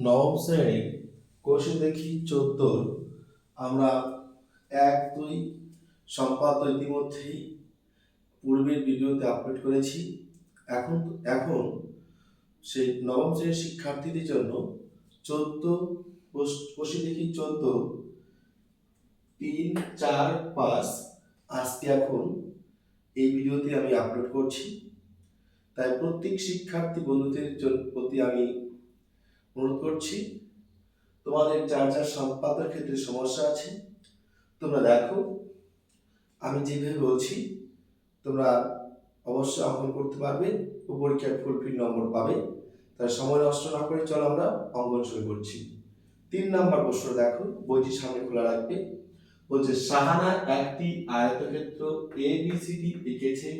নবম শ্রেণীর কোষে দেখি 14 আমরা 1, 2 সম্পাদ্য ইতিমধ্যেই পূর্বের ভিডিওতে আপলোড করেছি। এখন এখন সেই নবম শ্রেণীর শিক্ষার্থীদের জন্য 14 কোষে দেখি 14 3, 4, 5 আজকে এখন এই ভিডিওতে আমি আপলোড করছি। তাই প্রত্যেক শিক্ষার্থী বন্ধুদের প্রতি আমি অনুরোধ করছি, তোমাদের যার যার সম্পাদনার ক্ষেত্রে সমস্যা আছে তোমরা দেখো, আমি যেভাবে বলছি তোমরা অবশ্যই অঙ্কন করতে পারবে ও পরীক্ষায় ফুলফিল নম্বর পাবে। তাই সময় নষ্ট না করে চলো আমরা অঙ্কন শুরু করছি। 3 নাম্বার প্রশ্ন দেখো, বইটি সামনে খোলা রাখবে। বলছে শাহানা একটি আয়তক্ষেত্র ABCD এঁকেছে,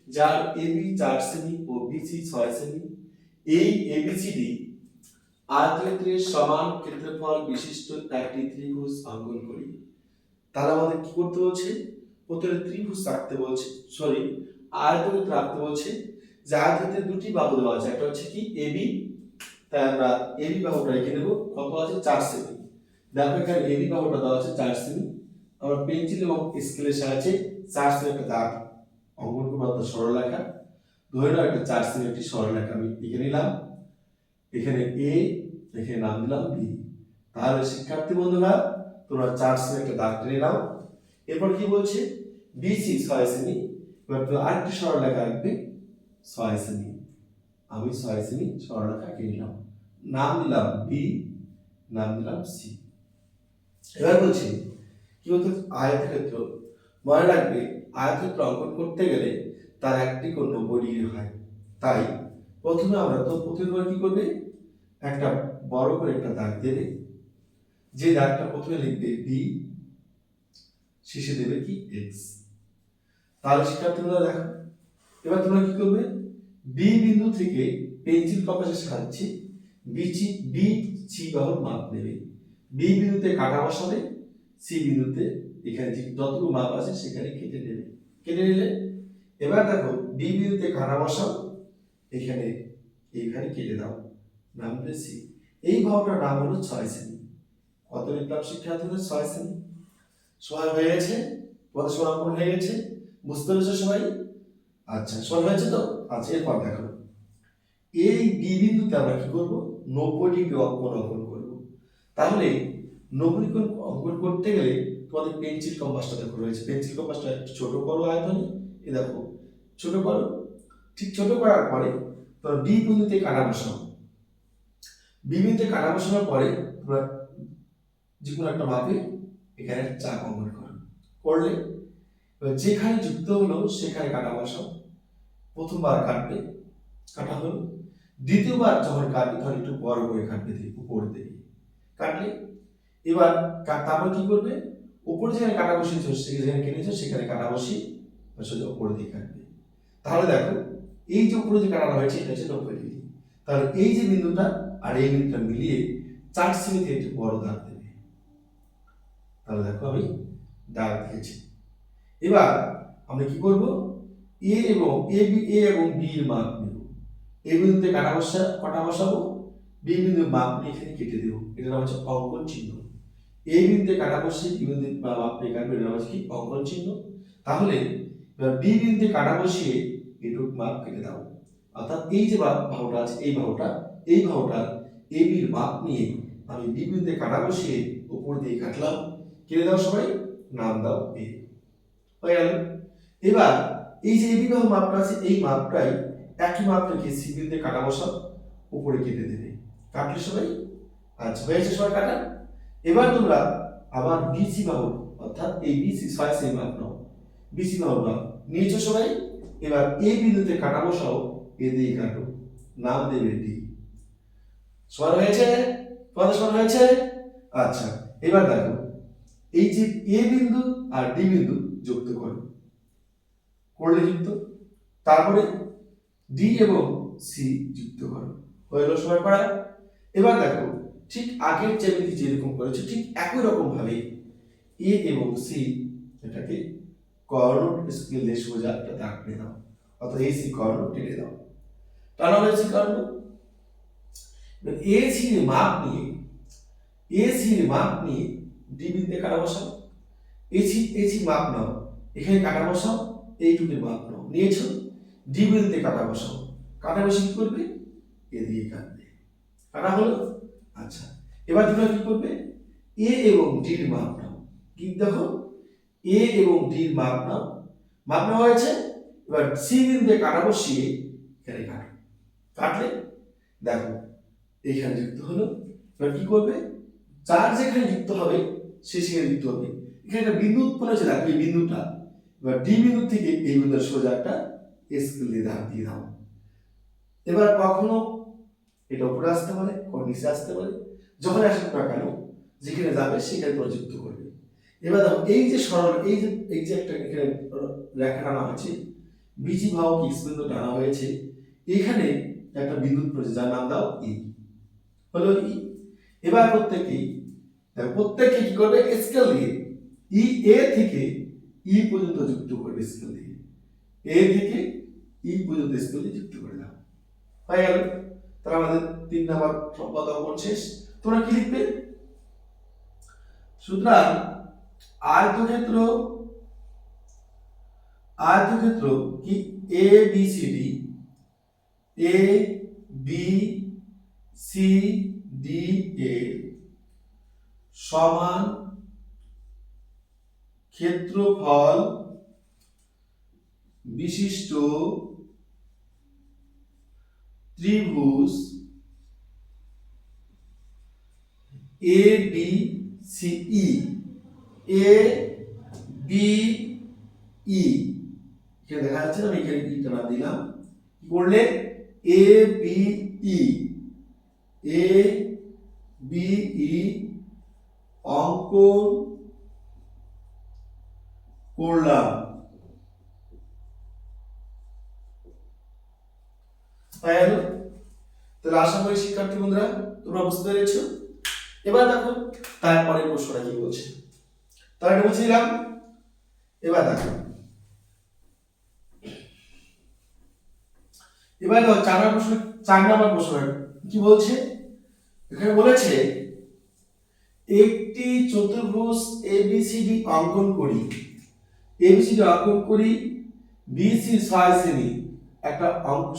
যার AB 4 সেমি ও BC 6 সেমি। এই ABCD আয়তক্ষেত্রের সমান ক্ষেত্রফল বিশিষ্ট একটি ত্রিভুজ অঙ্কন করি। তাহলে আমাদের কি করতে বলছে? প্রথমে ত্রিভুজ রাখতে বলছে, আয়তক্ষেত্র রাখতে বলছে। যে আয়তক্ষেত্রের দুটি বাহু দেওয়া আছে, একটা হচ্ছে কি AB, তাই আমরা AB বাহুটা রেখে দেব। কত আছে? 4 সেমি। দেখো এখানে AB বাহুটা দেওয়া আছে 4 সেমি। আমরা পেন্সিল এবং স্কেলের সাহায্যে 4 সেমি একটা দাগ অঙ্কন করব, অর্থাৎ সরলরেখা। ধরে নাও একটা 4 সেমি একটি সরলরেখা আমি এঁকে নিলাম। এখানে A, এখানে নাম দিলাম B। তাহলে শিক্ষার্থী বন্ধুরা তোমরা 4 সেমি একটা দাগ টেনে নাও। এরপর কি বলছে? BC 6 semi. এবার তো আরেকটি সরলরেখা আঁকবে 6 সেমি। আমি 6 সেমি সরলরেখা এঁকে নিলাম, নাম দিলাম B, নাম দিলাম C। এবার বলছি কি বলতে? আয়তক্ষেত্র। মনে রাখবে আয়তক্ষেত্র অঙ্কন করতে গেলে তার একটি কোণ 90 ডিগ্রি হয়। তাই প্রথমে কি করবে? একটা বড় করে একটা দাগ দেবে। যে দাগটা প্রথমে লিখবে B, শেষে দেবে কি X। তাহলে শিক্ষার্থীরা দেখো, এবার তোমরা কি করবে? B বিন্দু থেকে পেন্সিল কম্পাসের সাহায্যে BC বাহুর মাপ নেবে। B বিন্দুতে কাটা বসাবে, C বিন্দুতে এখানে যে যতটুকু মাপ আছে সেখানে কেটে নেবে। কেটে নিলে এবার দেখো B বিন্দুতে কাটা বসাও, এখানে কেটে দাও, নাম দিলে C। এই বাহুটার নাম হলো 6 সেমি। কত লিখলাম শিক্ষার্থীদের? 6 সেমি। সময় হয়ে গেছে, তোমাদের সময় অঙ্কন হয়ে গেছে, বুঝতে পেরেছো সবাই? আচ্ছা, সময় হয়েছে তো? আচ্ছা, এরপর দেখো এই বি বিন্দুতে আমরা কি করব? 90 ডিগ্রি কোণ অঙ্কন করব। তাহলে 90 কোণ অঙ্কন করতে গেলে তোমাদের পেন্সিল কম্পাসটা দেখো রয়েছে, পেন্সিল কম্পাসটা একটু ছোট করো আয়তনে। এই দেখো ছোট করো। ঠিক ছোট করার পরে তোমরা বি বিন্দুতে কাটা বসাও। বি বিন্দুতে কাটা বসানোর পরে তোমরা যে কোনো একটা মাপে এখানে চাপ অঙ্কন করো। করলে যেখানে যুক্ত হলো সেখানে কাটা বসাও। প্রথমবার কাটবে, কাটা হলো। দ্বিতীয়বার যখন কাটবে তখন একটু বড় করে কাটবে, উপর দিকে কাটলে। এবার তারপর কি করবে? উপরে যেখানে কাটা বসিয়েছো যেখানে কেটেছো সেখানে কাটা বসিয়ে সোজা উপরের দিকে কাটবে। তাহলে দেখো এই যে উপরে যে কাটাটা হয়েছে এটা হচ্ছে 90 ডিগ্রি। তাহলে এই যে বিন্দুটা আর এই বিন্দুটা মিলিয়ে 4 সেমিতে একটু বড় দাগ দেবে। তাহলে দেখো আমি দাগ দিয়েছি। এবার আমরা কি করব? এ এবং বি এর মাপ নেব। এ বিন্দুতে কাটা বসাবো, বি বিন্দুর মাপ নিয়ে এখানে কেটে দেব। এটা নাম হচ্ছে অঙ্কন চিহ্ন। এ বিন্দুতে কাটা বসিয়ে বি বিন্দুর মাপ নিয়ে কাটবে, এটা নাম হচ্ছে কি? অঙ্কন চিহ্ন। তাহলে এবার বি বিন্দুতে কাটা বসিয়ে এটুক মাপ কেটে দাও। অর্থাৎ এই যে বাহুটা আছে এই বাহুটা এ বির মাপ নিয়ে আমি বি বিন্দুতে কাটা বসিয়ে উপর দিয়ে কাটলাম। কেটে দাও সবাই, নাম দাও এ। হয়ে গেল। এবার এই যে এবি বাহু মাপটা আছে এই মাপটাই একই মাপ রেখে সি বিন্দুতে কাটা বসাও, উপরে কেটে দেবে। কাটলে সবাই? আচ্ছা, হয়েছে সবাই কাটা। এবার তোমরা আবার বিসি বাহু অর্থাৎ এই বিসি 6 সেমি মাপ নাও। বিসি বাহু মাপ নিয়েছো সবাই। এবার এ বিন্দুতে কাটা বসাও, এ দিয়ে কাটো, নাম দেবে ডি। সমান হয়েছে? তোমাদের সমান হয়েছে? আচ্ছা, এবার দেখো এই যে এ বিন্দু আর ডি বিন্দু যুক্ত করো। করলে যুক্ত, তারপরে ডি এবং সি যুক্ত করো। হলো সবাই করা? এবার দেখো ঠিক আগের জ্যামিতি যেরকম করেছো ঠিক একই রকম ভাবে এ এবং সি এটাকে কর্ণ স্কেল দিয়ে সোজা একটা দাগ টেনে দাও, অর্থাৎ এই সি কর্ণ টেনে দাও। টানা হয়েছে কর্ণ। এসির মাপ নিয়ে ডি বিন্দুতে কাটা বসাও। এসি মাপ নাও, এখানে কাটা বসাও, এইটুকুর মাপ নাও, নিয়েছো, ডি বিন্দুতে কাটা বসাও। কাটা বসে কি করবে, এদিকে কাটবে, কাটা হলো। আচ্ছা, এবার তোমরা কি করবে, এ এবং ডির মাপ নাও। কি দেখো, এ এবং ডির মাপ নাও, মাপ নেওয়া হয়েছে। এবার সি বিন্দুতে কাটা বসিয়ে এখানে কাটো, কাটলে দেখো এইখানে যুক্ত হলো। এবার কি করবে, চার যেখানে যুক্ত হবে সে সেখানে যুক্ত হবে। এখানে একটা বিন্দু উৎপন্ন হয়েছে, দেখো এই বিন্দুটা। এবার ডি বিন্দু থেকে এই বিন্দুর সোজা একটা স্কেল দিয়ে দাও। এবার কখনো এটা উপরে আসতে পারে, কখনো নিচে আসতে পারে, যখন আসুক না কেন যেখানে যাবে সেখানে তোমরা যুক্ত করবে। এবার দেখো এই যে সরল, এই যে একটা এখানে রেখা টানা হয়েছে, বিজি বাহক এক্স বিন্দু টানা হয়েছে, এখানে একটা বিন্দু পড়েছে যার নাম দাও ই, হলো ই। এবার প্রত্যেককে কি করবে, স্কেল দিয়ে ই এ থেকে ই পর্যন্ত যুক্ত করবে, স্কেল দিয়ে এ থেকে ই পর্যন্ত স্কেল দিয়ে যুক্ত করে দাও, হয়ে গেল। তাহলে আমাদের 3 নাম্বার সম্পদ অঙ্কন শেষ। তোমরা কি লিখবে, সুতরাং আয়তক্ষেত্র কি এ বি সি ডি এর সমান ক্ষেত্রফল বিশিষ্ট ত্রিভুজ এ বি সি ই, এখানে দেখা যাচ্ছে আমি এখানে ইটা নাম দিলাম। কি করলে, এ বি ই অঙ্কন করলাম। তাহলে আশা করি শিক্ষার্থী বন্ধুরা তোমরা বুঝতে পেরেছো। এবার দেখো তারপরে প্রশ্নটা কি বলছে, তাহলে এটা বুঝে নিলাম। এবার দেখো, এবার দেখো 4 নম্বর প্রশ্ন কি বলছে, এখানে বলেছে একটি চতুর্ভুজ এবিসিডি অঙ্কন করি, বিসি 6 সেমি, একটা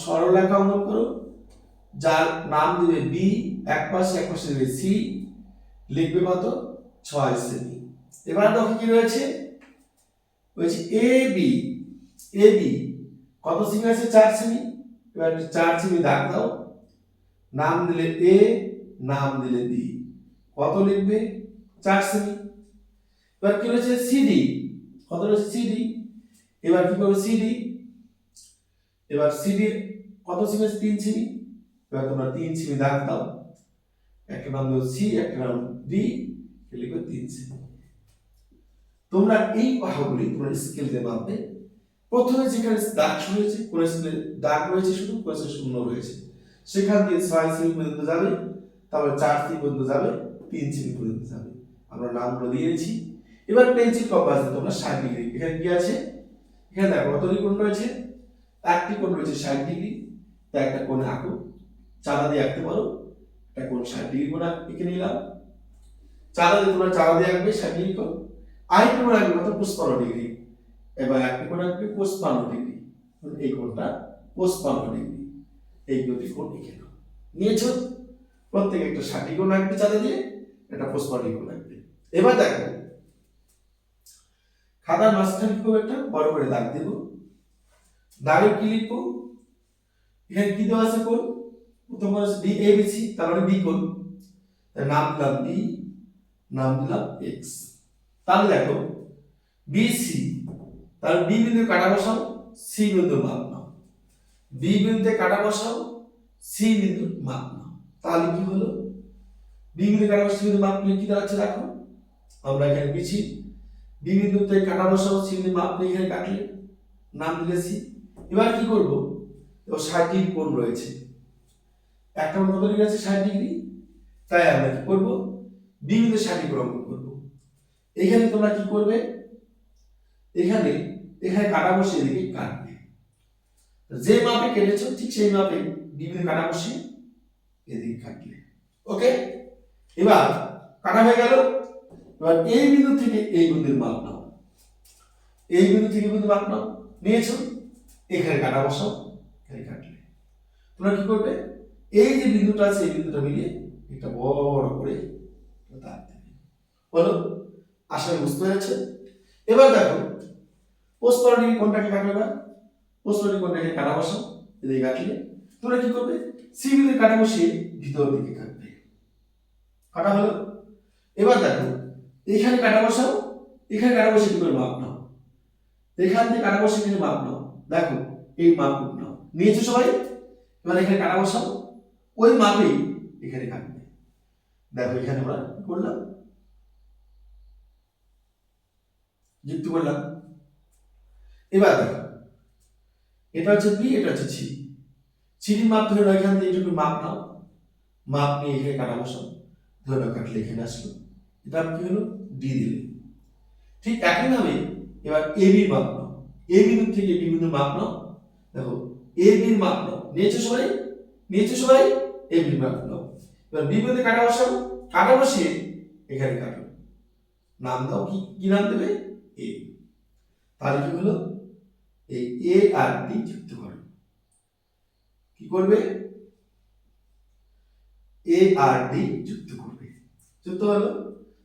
সরলরেখা অঙ্কন করো যার নাম দিবে বি, এক পাশে দেবে সি, লিখবে কত 6 সেমি। এবার দেখো কি রয়েছে, বলছে এ বি কত সেমি আছে, 4 সেমি। এবার 4 সেমি দাগ দাও, নাম দিলে এ, নাম দিলে বি, কত লিখবে 4 সেমি। এবার কি রয়েছে সিডি, কত রয়েছে সিডি। এবার কি করবে সিডি, এবার সিডি কত সেমি আছে, 3 সেমি। এবার তোমরা 3 সেমি দাগ দাও, একটা নাম দাও সি, একটা নাম ডি, লিখবে 3 সেমি। তোমরা এই বাহুগুলি তোমরা স্কেল দিয়ে মাপবে। প্রথমে যেখানে দাগ শুরু হয়েছে, কোন স্কেলে দাগ রয়েছে শুধু, কোন স্কেলে শূন্য রয়েছে, সেখান দিয়ে 6 সেমি পর্যন্ত যাবে, তারপর 4 সেমি পর্যন্ত যাবে, 3 সেমি পর্যন্ত যাবে। আমরা নামগুলো দিয়েছি। এবার পেন্সিল কম্পাস দিয়ে তোমরা 60 ডিগ্রি, এখানে কি আছে, এখানে দেখো কতটি কোণ রয়েছে, একটি কোণ রয়েছে 60 ডিগ্রি, তাই একটা কোণ আঁকো, চাঁদা দিয়ে আঁকতে পারো, একটা কোণ 60 ডিগ্রি কোণ এঁকে নিলাম। চাঁদা দিয়ে তোমরা চাঁদা দিয়ে আঁকবে 60 ডিগ্রি কোণ, আরেকটি কোণ আঁকবে কত 55 ডিগ্রি। এবার একটি কোণ আঁকবে 55 ডিগ্রি, এই কোণটা 55 ডিগ্রি, এই দুটি কোণ এঁকে নাও। নিয়েছো, প্রত্যেক একটা 60 কোণ আঁকবে চাঁদা দিয়ে, একটা 55 ডিগ্রি কোণ আঁকবে। এবার দেখো খাতার মাঝখানে কি একটা বড় করে দাগ দেব, দাগে কি লিখবো, এখানে কি দেওয়া আছে কোণ, প্রথম আছে ডি এ বি সি, তার মানে বি কোণ, তার নাম দিলাম বি, নাম দিলাম এক্স। তাহলে দেখো বিসি, তাহলে বি বিন্দু কাটা বসাও, সি বিন্দু মাপ নাও, বি বিন্দুতে কাটা বসাও, সি বিন্দু মাপ নাও। তাহলে কি হলো, বি বিন্দু কাটা বসাও, সি বিন্দু মাপ নিয়ে কি দাঁড়াচ্ছে দেখো, আমরা এখানে বিছি, বি বিন্দুতে কাটা বসাও, সি বিন্দু মাপ নিয়ে এখানে কাটলে, নাম দিলে সি। এবার কি করব, এবার 60 ডিগ্রি কোণ রয়েছে, একটা কোণ কত ডিগ্রি আছে 60 ডিগ্রি, তাই আমরা কি করব, বি বিন্দু 60 ডিগ্রি অঙ্কন করব। এখানে তোমরা কি করবে, এখানে কাটা বসিয়ে এদিকে কাটবে, যে মাপে কেটেছো ঠিক সেই মাপে বি বিন্দু কাটা বসিয়ে এদিকে কাটলে। ওকে, এবার কাটা হয়ে গেল। এবার এই বিন্দু থেকে এই বিন্দুর মাপ নাও, এই বিন্দু থেকে বিন্দু মাপ নাও, নিয়েছো, এখানে কাটা বসাও, এখানে কাটলে। তোমরা কি করবে, এই যে বিন্দুটা আছে এই বিন্দুটা মিলিয়ে একটা বড় করে দাগ দেবে। বলো, আশা করি বুঝতে পেরেছো? এবার দেখো পোস্টপারডিক কোণটাকে কাটবে না, পোস্টপারডিক কোণটাকে কাটা বসাও, এদিকে কাটলে তোমরা কি করবে, সি বিন্দুর কাটা বসিয়ে ভিতর দিকে কাটবে। কাটা হলো। এবার দেখো এখানে কাটা বসাও, এখানে কাটা বসিয়ে কি করে মাপ নাও, এখান থেকে কাটা বসিয়ে এখানে মাপ নাও। দেখো এই মাপ নাও, নিয়েছো সবাই। এবার এখানে কাটা বসাও, ওই মাপেই এখানে কাটবে। দেখো এখানে আমরা কি করলাম, যুক্ত করলাম। এবার দেখো এটা হচ্ছে বি, এটা হচ্ছে সি। সিডির মাপ ধরে নাও, এখান থেকে এইটুকু মাপ নাও, মাপ নিয়ে এখানে কাটা বসাও, ধরে নাও কাটলে এখানে আসলো, এটা কি হলো ডি দিলে। ঠিক একইভাবে এবার এ বি মাপ নাও, এ বিন্দু থেকে বি বিন্দুর মাপ নাও। দেখো এ বির মাপ নাও, নিয়েছো সবাই, নিয়েছো সবাই, এ বির মাপ নাও। এবার বি বিন্দুতে কাটা বসাও, কাটা বসিয়ে এখানে কাটো, নাম দাও, কি কি নাম দেবে, এ। তাহলে কি হলো, এই এ আর ডি যুক্ত করো। কি করবে, এ আর ডি যুক্ত করবে, যুক্ত হলো।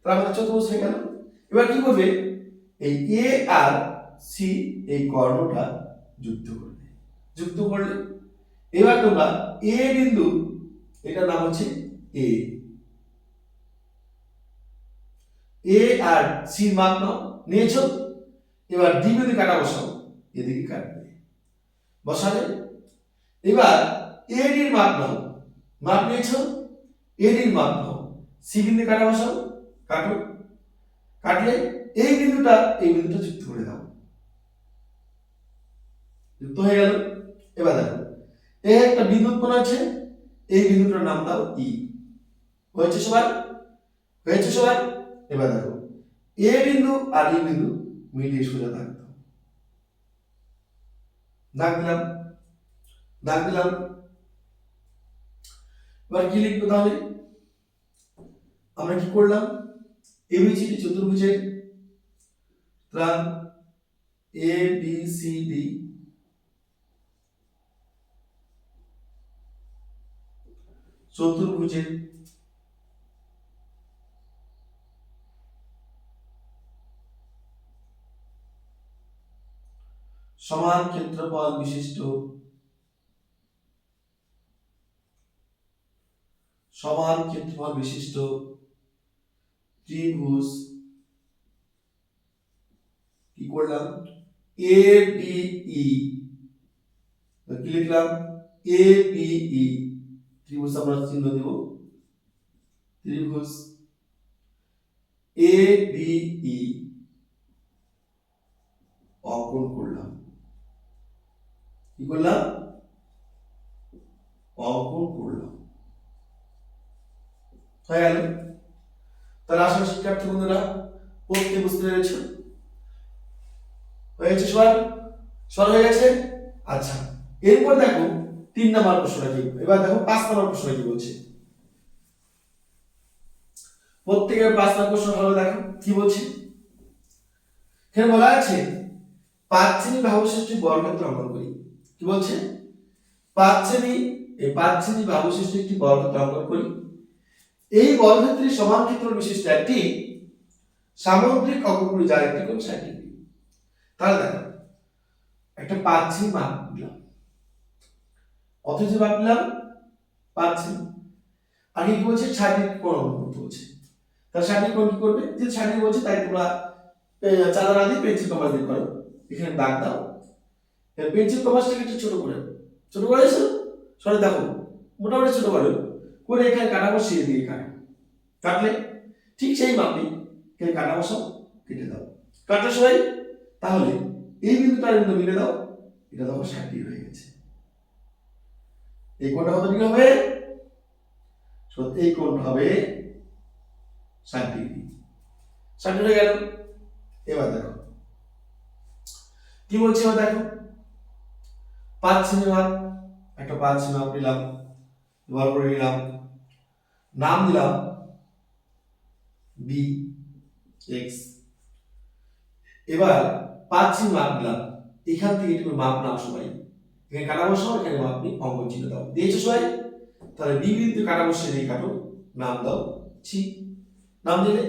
তাহলে আমাদের চতুর্ভুজ হয়ে গেল। এবার কি করবে, এই এ আর সি এই কর্ণটা যুক্ত করবে, যুক্ত করলে এবার তোমরা এ বিন্দু, এটার নাম হচ্ছে এ, এ আর সি মাপ নাও, নিয়েছো। এবার ডি বিন্দু কাটা বসাও, এদিকে কাটবে, বসালে। এবার এ ডির মাপ নাও, মাপ নিয়েছো, এ ডির মাপ নাও, সি বিন্দু কাটা বসাও, কাটো, কাটলে এই বিন্দুটা এই বিন্দুটা যুক্ত করে দাও, যুক্ত হয়ে গেল। এবার দেখো এই একটা বিন্দু উৎপন্ন আছে, এই বিন্দুটার নাম দাও ই। হয়েছে সবার, হয়েছে সবার। এবার দেখো এ বিন্দু আর ই বিন্দু মিলিয়ে সোজা দাগ দাও, দাগ দিলাম, দাগ দিলাম। এবার কি লিখবো তাহলে, আমরা কি করলাম, এবিসিডি চতুর্ভুজের প্রাণ এ বি সি ডি চতুর্ভুজের সমান ক্ষেত্রফল বিশিষ্ট, সমান ক্ষেত্রফল বিশিষ্ট ত্রিভুজ, কি করলাম, এ বি ই, কি লিখলাম, এ বি ই ত্রিভুজ, আমরা চিহ্ন দেব, ত্রিভুজ এ বি ই অঙ্কন করলাম। কি করলাম, অঙ্কন করলাম, হয়ে গেল। তাহলে আসলে শিক্ষার্থী বন্ধুরা পড়তে বুঝতে পেরেছ, হয়েছে সবার, সবার হয়ে গেছে। আচ্ছা এরপর দেখো 3 নাম্বার প্রশ্নটা কি, এবার দেখো 5 নাম্বার প্রশ্নটা কি বলছে। প্রত্যেকের 5 নাম্বার প্রশ্ন ভালো দেখো কি বলছে। এখানে বলা আছে 5 সেমি বাহুবিশিষ্ট বর্গক্ষেত্র অঙ্কন করি। কি বলছে, 5 সেমি, এই 5 সেমি বাহুবিশিষ্ট একটি বর্গক্ষেত্র অঙ্কন করি। এই বর্গক্ষেত্রের সমান ক্ষেত্র বিশিষ্ট একটি সামুদ্রিক অঙ্কন যার একটি কোণ 60 ডিগ্রি। তাহলে দেখো একটা 5 সেমি মাপ দিলাম, কত যে মাপ দিলাম, 5 সেমি, আর কি বলছে 60 ডিগ্রি কোণ অঙ্কন করতে বলছে। তাহলে 60 ডিগ্রি কোণ কি করবে, যে 60 ডিগ্রি বলছে তাই তোমরা চাঁদা না দিয়ে পেন্সিল কমাস দিয়ে করো, এখানে দাগ দাও। পেন্সিল কমাসটাকে একটু ছোট করে, ছোট করেছো, সরে দেখো মোটামুটি ছোট করে করে এখানে কাটা বসিয়ে দিয়ে কাটো, কাটলে ঠিক সেই মাপে এখানে কাটা বসাও, কেটে দাও, কাটলে সবাই। তাহলে এই বিন্দুটা বিন্দু মিলে দাও, এটা দেখো 60 ডিগ্রি হয়ে গেছে। এই কোণটা কত ডিগ্রি হবে, এই কোণটা হবে 60 ডিগ্রি, 60 হয়ে গেল। এবার দেখো কি বলছে, এবার দেখো 5 সেমি মাপ, একটা 5 সেমি মাপ নিলাম, ব্যবহার করে নিলাম, নাম দিলাম বি এক্স। এবার 5 মাপ দিলাম, এখান থেকে একটু মাপ নাও সবাই, এখানে কাটা বসাও, এখানে মাপ নিয়ে অঙ্কন চিহ্ন দাও, দিয়েছো সবাই? তাহলে বি বিন্দু কাটা বসিয়ে দিয়ে কাটো, নাম দাও সি, নাম দিলে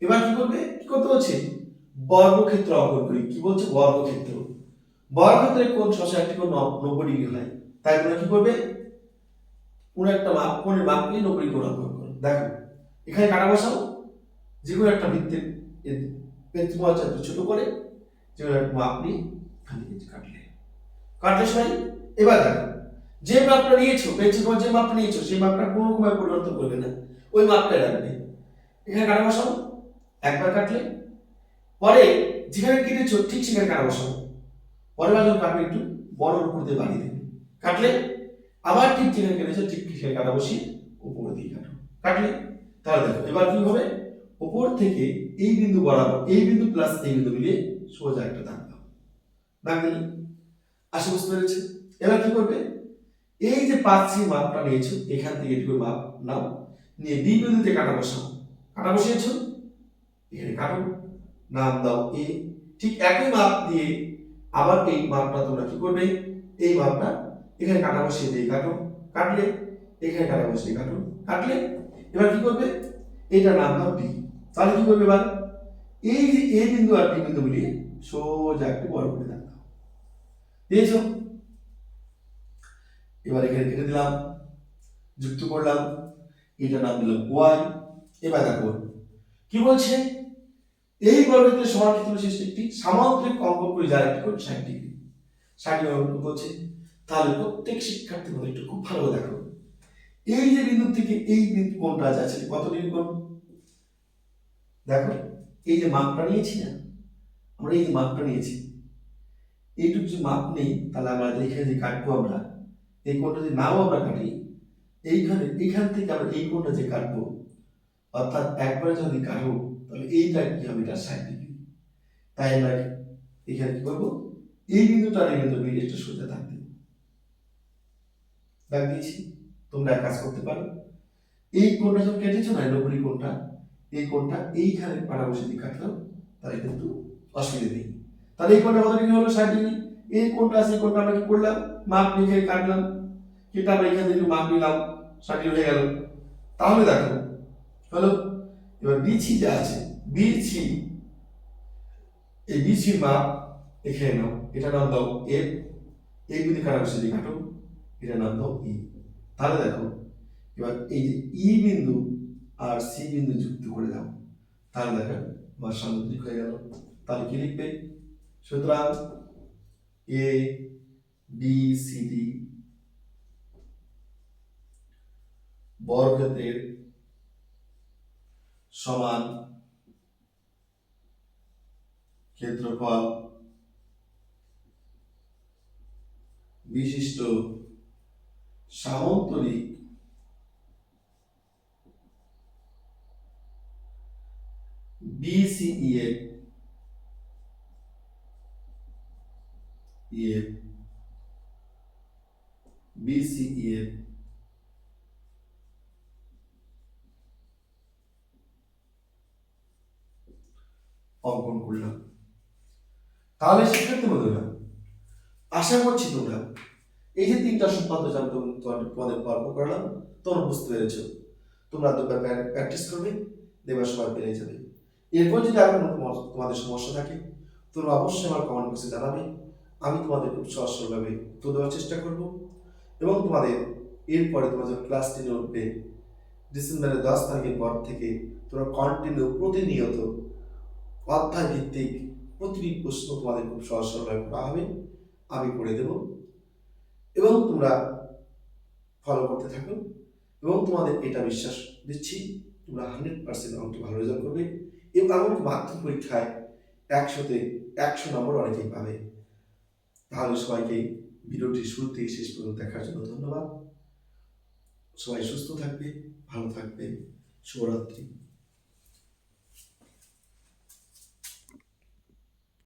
এবার কি করবে, কি করতে বলছে, বর্গক্ষেত্র অঙ্কন করি। কি বলছে, বর্গক্ষেত্র। বর্গক্ষেত্রের কোণ সবসময় একটি কোণ 90 ডিগ্রি হয়, তাই তোমরা কি করবে, কোন একটা মাপ, কোণের মাপ নিয়ে 90 কোণ অঙ্কন করো। দেখো এখানে কাটা বসাও, যে কোনো একটা বৃত্তের পেন্সিল ছোট করে যে কোনো একটা মাপ নিয়ে এখানে কাটলে, সবাই। এবার দেখো যে মাপটা নিয়েছো, পেন্সিল যে মাপটা নিয়েছো, সেই মাপটা কোনো রকম পরিবর্তন করবে না, ওই মাপটাই রাখবে। এখানে কাটা বসাও, একবার কাটলে, পরে যেখানে কেটেছো ঠিক সেখানে কাটা বসাও, পরের বার যখন কাটবে একটু বড় উপর দিয়ে বাড়িয়ে দেবে, কাটলে আবার ঠিক যেখানে কেটেছো ঠিক সেখানে কাটা বসিয়ে উপর দিয়ে কাটো, কাটলে। তাহলে দেখো এবার কি হবে, উপর থেকে এই বিন্দু বরাবর, এই বিন্দু প্লাস এই বিন্দু মিলিয়ে সোজা একটা দাগ দাও, দাগ দিলে। আশা বুঝতে পেরেছো? এবার কি করবে, এই যে 5 মাপটা নিয়েছো, এখান থেকে এটুকু মাপ নাও, নিয়ে বি বিন্দুতে কাটা বসাও, কাটা বসিয়েছো, এখানে কাটো, নাম দাও এ। ঠিক একই মাপ দিয়ে আবার এই মাপটা তোমরা কি করবে, এই মাপটা এখানে কাটা বসিয়ে দিয়ে কাটো, কাটলে, এখানে কাটা বসিয়ে কাটো, কাটলে। এবার কি করবে, এটা নাম দাও বি। তাহলে কি করবে, এবার এই যে এ বিন্দু আর বি বিন্দু মিলিয়ে সোজা একটু বড় করে দাও, দিয়েছো। এবার এখানে কেটে দিলাম, যুক্ত করলাম, এটা নাম দিলাম ওয়াই। এবার দেখো কি বলছে, এই বর্গক্ষেত্রের সমান্তরাল বিশিষ্ট একটি সামান্তরিক অঙ্কন করে যার একটি কোণ 60 ডিগ্রি, 60 ডিগ্রি অঙ্কন বলছে। তাহলে প্রত্যেক শিক্ষার্থী বলে একটু খুব ভালো দেখো, এই যে বিন্দু থেকে এই বিন্দু কোণটা আছে কত ডিগ্রি কোণ, দেখো এই যে মাপটা নিয়েছি না আমরা, এই যে মাপটা নিয়েছি, এইটুকু যদি মাপ নেই তাহলে আমরা এখানে যে কাটবো, আমরা এই কোণটা যদি নাও আমরা কাটি, এইখান থেকে আমরা এই কোণটা যে কাটবো, অর্থাৎ একবারে যদি কাটো তাহলে এইটা কি হবে, এটা 60 ডিগ্রি। তাই আমরা এখানে কি করবো, এই বিন্দুটা আর এই বিন্দু মিলিয়ে একটা সোজা দাগ দেব, দাগ দিয়েছি। তোমরা এক কাজ করতে পারো, এই কোণটা যখন কেটেছো না 90 কোণটা, এই কোণটা এইখানে পাড়া বসে দিয়ে কাটলাম, তাহলে কিন্তু অসুবিধা নেই। তাহলে এই কোণটা কত ডিগ্রি হলো, 60 ডিগ্রি। এই কোণটা আছে, এই কোণটা আমরা কি করলাম, মাপ নিয়ে কাটলাম, কেটে আমরা এখান থেকে মাপ নিলাম, 60 ডিগ্রি হয়ে গেল। তাহলে দেখো হলো। এবার বিসি যা আছে, বিসি, এই বিসির মাপ এখানে নাও, এটা নাম দাও এফ, এই বিন্দু কাটা বসে দিয়ে কাটো, এটা নাম দাও ই। তাহলে দেখো এবার এই যে ই বিন্দু আর সি বিন্দু যুক্ত করে দাও, তাহলে দেখো আমার সামুদ্রিক হয়ে গেল। তাহলে কি লিখবে, সুতরাং এ বি সি ডি বর্গক্ষেত্রের সমান ক্ষেত্রফল বিশিষ্ট সামান্তরিক বিসিই এর অঙ্কন করলাম। তাহলে শিক্ষার্থী বন্ধুরা, আশা করছি তোমরা এই যে 3টা সূত্র আমি তোমাদের গল্প করলাম, তোমরা বুঝতে পেরেছো। তোমরা দুবার প্র্যাকটিস করবে, দেখবে সবাই পেরে যাবে। এরপর যদি আর কোনো তোমাদের সমস্যা থাকে তোমরা অবশ্যই আমার কমেন্ট বক্সে জানাবে, আমি তোমাদের খুব সহজ সরলভাবে উত্তর দেওয়ার চেষ্টা করব। এবং তোমাদের এরপরে তোমাদের ক্লাস 10 উঠবে, ডিসেম্বরের 10 তারিখের পর থেকে তোমরা কন্টিনিউ প্রতিনিয়ত অধ্যায় ভিত্তিক প্রতিটি প্রশ্ন তোমাদের খুব সহজ সরলভাবে করা হবে, আমি করে দেব। এবং তোমরা ফলো করতে থাকো, এবং তোমাদের এটা বিশ্বাস দিচ্ছি তোমরা 100% অঙ্কে ভালো রেজাল্ট করবে, এবং এমনকি মাধ্যমিক পরীক্ষায় 100-তে 100 নম্বর অনেকেই পাবে। তাহলে সবাইকে ভিডিওটি শুরু থেকে শেষ পর্যন্ত দেখার জন্য ধন্যবাদ। সবাই সুস্থ থাকবে, ভালো থাকবে, শুভরাত্রি।